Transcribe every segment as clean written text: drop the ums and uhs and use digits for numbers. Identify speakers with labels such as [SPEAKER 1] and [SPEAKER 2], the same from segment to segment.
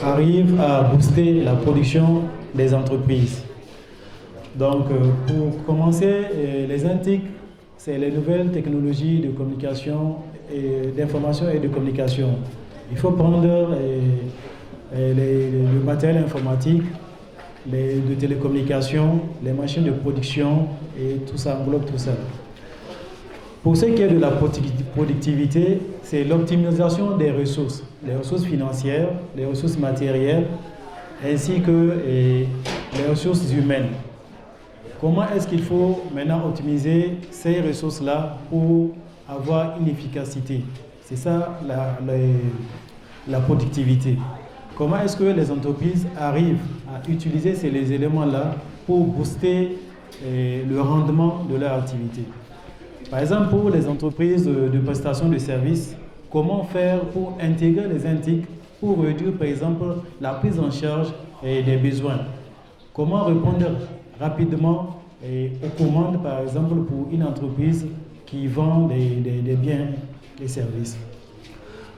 [SPEAKER 1] arrivent à booster la production des entreprises. Donc, pour commencer, les NTIC, c'est les nouvelles technologies de communication et d'information et de communication. Il faut prendre le matériel informatique, de télécommunications, les machines de production et tout ça englobe tout ça. Pour ce qui est de la productivité, c'est l'optimisation des ressources, les ressources financières, les ressources matérielles, ainsi que les ressources humaines. Comment est-ce qu'il faut maintenant optimiser ces ressources-là pour avoir une efficacité? C'est ça la productivité. Comment est-ce que les entreprises arrivent à utiliser ces éléments-là pour booster le rendement de leur activité? Par exemple, pour les entreprises de prestation de services, comment faire pour intégrer les NTIC pour réduire, par exemple, la prise en charge des besoins? Comment répondre rapidement aux commandes, par exemple, pour une entreprise qui vend des biens et services?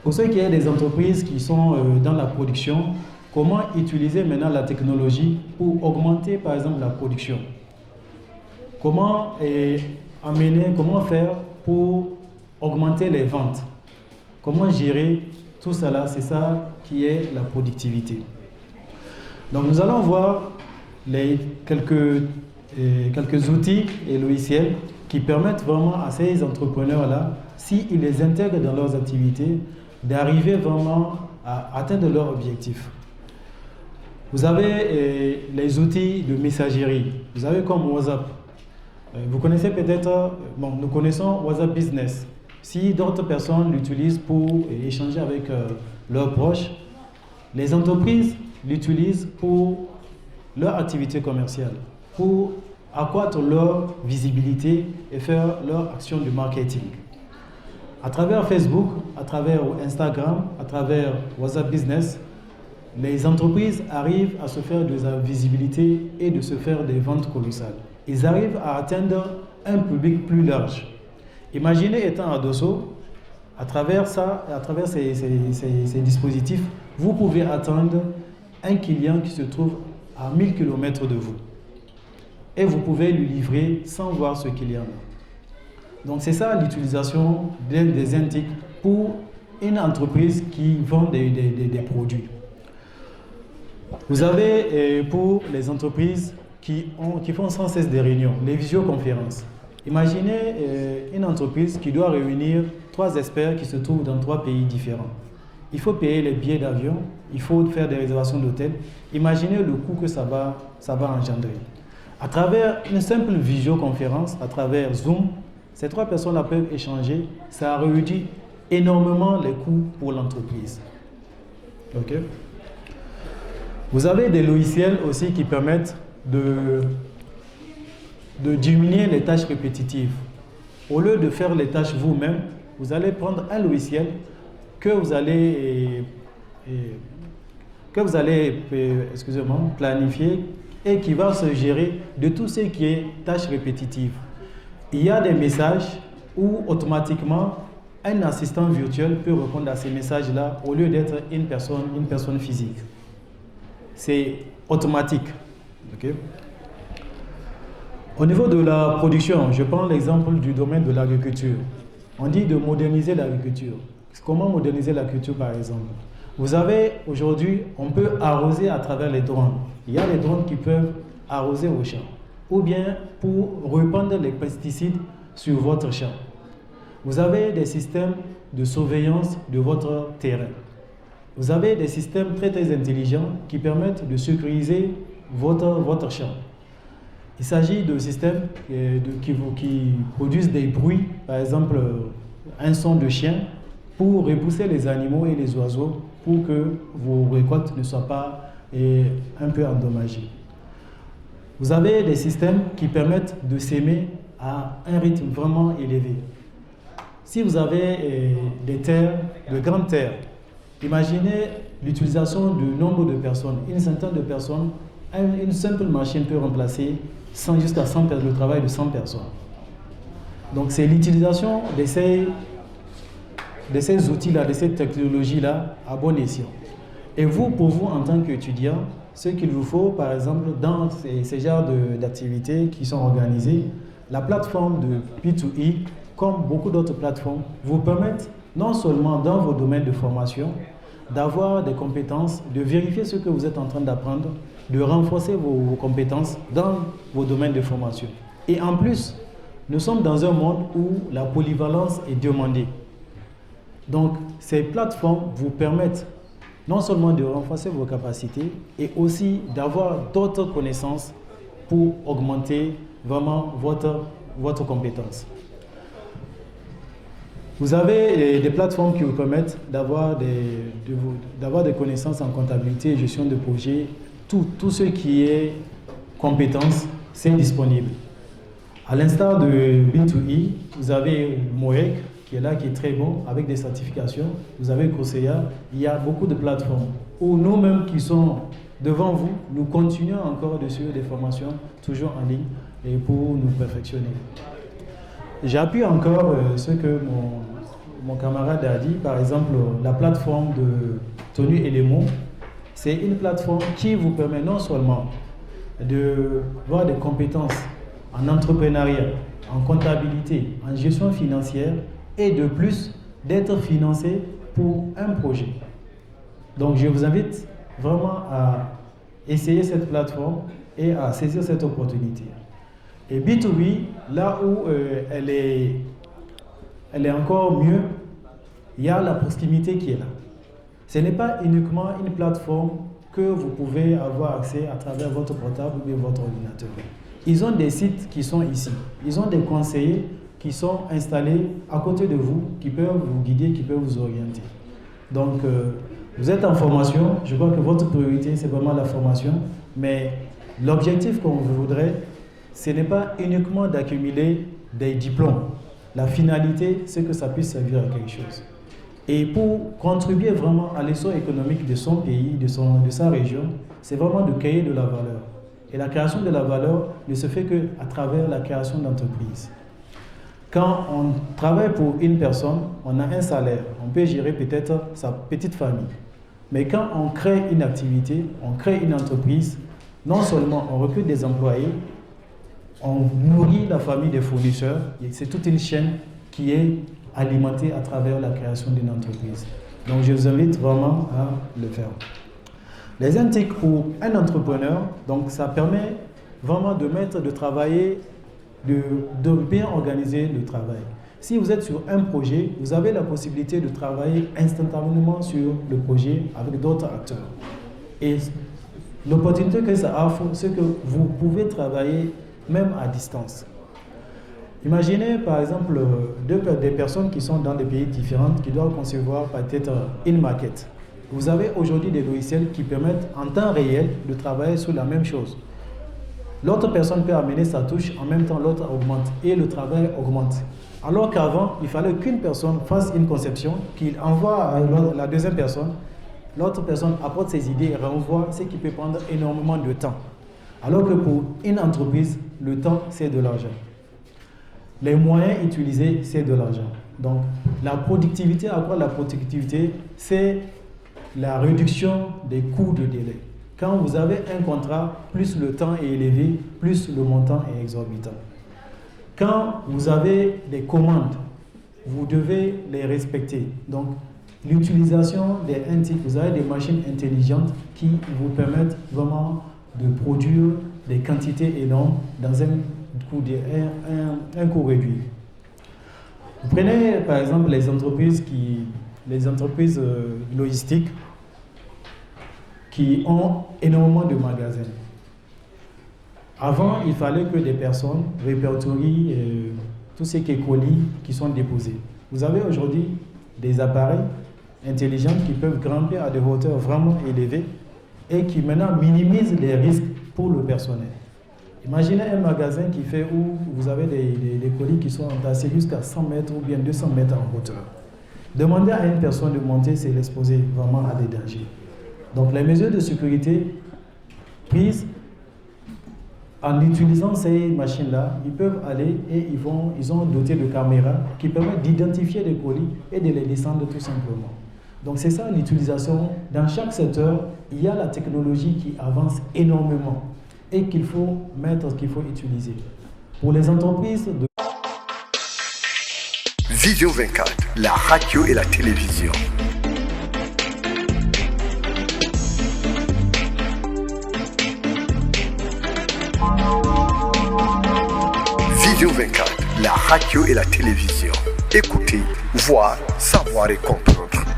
[SPEAKER 1] Pour ceux qui est des entreprises qui sont dans la production, comment utiliser maintenant la technologie pour augmenter, par exemple, la production? Comment faire pour augmenter les ventes? Comment gérer tout cela? C'est ça qui est la productivité. Donc nous allons voir quelques outils et logiciels qui permettent vraiment à ces entrepreneurs-là, s'ils les intègrent dans leurs activités, d'arriver vraiment à atteindre leurs objectifs. Vous avez les outils de messagerie. Vous avez comme WhatsApp. Vous connaissez peut-être, nous connaissons WhatsApp Business. Si d'autres personnes l'utilisent pour échanger avec leurs proches, les entreprises l'utilisent pour leur activité commerciale, pour accroître leur visibilité et faire leur action de marketing. À travers Facebook, à travers Instagram, à travers WhatsApp Business, les entreprises arrivent à se faire de la visibilité et de se faire des ventes colossales. Ils arrivent à atteindre un public plus large. Imaginez étant à Dosso, à travers ces dispositifs, vous pouvez atteindre un client qui se trouve à 1000 km de vous. Et vous pouvez lui livrer sans voir ce client-là. Donc c'est ça l'utilisation des NTIC pour une entreprise qui vend des produits. Vous avez pour les entreprises qui font sans cesse des réunions, les visioconférences. Imaginez une entreprise qui doit réunir 3 experts qui se trouvent dans 3 pays différents. Il faut payer les billets d'avion, il faut faire des réservations d'hôtel. Imaginez le coût que ça va engendrer. À travers une simple visioconférence, à travers Zoom, ces 3 personnes-là peuvent échanger. Ça réduit énormément les coûts pour l'entreprise. OK? Vous avez des logiciels aussi qui permettent de diminuer les tâches répétitives. Au lieu de faire les tâches vous-même, vous allez prendre un logiciel que vous allez planifier et qui va se gérer de tout ce qui est tâches répétitives. Il y a des messages où automatiquement un assistant virtuel peut répondre à ces messages-là au lieu d'être une personne physique. C'est automatique. Okay? Au niveau de la production, je prends l'exemple du domaine de l'agriculture. On dit de moderniser l'agriculture. Comment moderniser l'agriculture par exemple? Vous avez aujourd'hui, on peut arroser à travers les drones. Il y a des drones qui peuvent arroser au champ. Ou bien pour répandre les pesticides sur votre champ. Vous avez des systèmes de surveillance de votre terrain. Vous avez des systèmes très intelligents qui permettent de sécuriser votre champ. Il s'agit de systèmes qui produisent des bruits, par exemple un son de chien, pour repousser les animaux et les oiseaux pour que vos récoltes ne soient pas un peu endommagées. Vous avez des systèmes qui permettent de s'aimer à un rythme vraiment élevé. Si vous avez des terres, de grandes terres, imaginez l'utilisation du nombre de personnes, une centaine de personnes, une simple machine peut remplacer le travail de 100 personnes. Donc c'est l'utilisation de ces outils-là, de ces technologies-là à bon escient. Et vous, pour vous, en tant qu'étudiant, ce qu'il vous faut, par exemple, dans ces genres d'activités qui sont organisées, la plateforme de P2E, comme beaucoup d'autres plateformes, vous permettent non seulement dans vos domaines de formation, d'avoir des compétences, de vérifier ce que vous êtes en train d'apprendre, de renforcer vos compétences dans vos domaines de formation. Et en plus, nous sommes dans un monde où la polyvalence est demandée. Donc, ces plateformes vous permettent non seulement de renforcer vos capacités, et aussi d'avoir d'autres connaissances pour augmenter vraiment votre compétence. Vous avez des plateformes qui vous permettent d'avoir des connaissances en comptabilité et gestion de projet. Tout ce qui est compétences, c'est disponible. À l'instar de B2E, vous avez MOEC qui est là, qui est très bon, avec des certifications. Vous avez Coursera. Il y a beaucoup de plateformes où nous-mêmes qui sommes devant vous, nous continuons encore de suivre des formations toujours en ligne et pour nous perfectionner. J'appuie encore ce que mon camarade a dit, par exemple la plateforme de Tony Elemo. C'est une plateforme qui vous permet non seulement de voir des compétences en entrepreneuriat, en comptabilité, en gestion financière et de plus d'être financé pour un projet. Donc je vous invite vraiment à essayer cette plateforme et à saisir cette opportunité. Et B2B, là où elle est encore mieux, il y a la proximité qui est là. Ce n'est pas uniquement une plateforme que vous pouvez avoir accès à travers votre portable ou bien votre ordinateur. Ils ont des sites qui sont ici. Ils ont des conseillers qui sont installés à côté de vous, qui peuvent vous guider, qui peuvent vous orienter. Donc, vous êtes en formation. Je crois que votre priorité, c'est vraiment la formation. Mais l'objectif qu'on vous voudrait, ce n'est pas uniquement d'accumuler des diplômes. La finalité, c'est que ça puisse servir à quelque chose. Et pour contribuer vraiment à l'essor économique de son pays, de sa région, c'est vraiment de créer de la valeur. Et la création de la valeur ne se fait qu'à travers la création d'entreprises. Quand on travaille pour une personne, on a un salaire. On peut gérer peut-être sa petite famille. Mais quand on crée une activité, on crée une entreprise, non seulement on recrute des employés, on nourrit la famille des fournisseurs. C'est toute une chaîne qui est alimentée à travers la création d'une entreprise. Donc je vous invite vraiment à le faire. Les intiques pour un entrepreneur, donc ça permet vraiment de travailler, de bien organiser le travail. Si vous êtes sur un projet, vous avez la possibilité de travailler instantanément sur le projet avec d'autres acteurs. Et l'opportunité que ça offre, c'est que vous pouvez travailler même à distance. Imaginez par exemple des personnes qui sont dans des pays différents, qui doivent concevoir peut-être une maquette. Vous avez aujourd'hui des logiciels qui permettent en temps réel de travailler sur la même chose. L'autre personne peut amener sa touche, en même temps l'autre augmente et le travail augmente. Alors qu'avant, il fallait qu'une personne fasse une conception, qu'il envoie à la deuxième personne, l'autre personne apporte ses idées et renvoie, ce qui peut prendre énormément de temps. Alors que pour une entreprise, le temps c'est de l'argent. Les moyens utilisés, c'est de l'argent. Donc la productivité, à quoi la productivité, c'est la réduction des coûts de délai. Quand vous avez un contrat, plus le temps est élevé, plus le montant est exorbitant. Quand vous avez des commandes, vous devez les respecter. Donc, l'utilisation des NTIC, vous avez des machines intelligentes qui vous permettent vraiment de produire des quantités énormes dans un coût réduit. Vous prenez par exemple les entreprises logistiques qui ont énormément de magasins. Avant, il fallait que des personnes répertorient tout ce qui est colis qui sont déposés. Vous avez aujourd'hui des appareils intelligents qui peuvent grimper à des hauteurs vraiment élevées et qui maintenant minimisent les risques pour le personnel. Imaginez un magasin qui fait où vous avez des colis qui sont entassés jusqu'à 100 mètres ou bien 200 mètres en hauteur. Demandez à une personne de monter, c'est l'exposer vraiment à des dangers. Donc les mesures de sécurité prises en utilisant ces machines-là, ils peuvent aller et ils ont doté de caméras qui permettent d'identifier les colis et de les descendre tout simplement. Donc c'est ça l'utilisation. Dans chaque secteur, il y a la technologie qui avance énormément et qu'il faut mettre, qu'il faut utiliser. Pour les entreprises de...
[SPEAKER 2] Vision 24, la radio et la télévision. Vision 24, la radio et la télévision. Écoutez, voir, savoir et comprendre.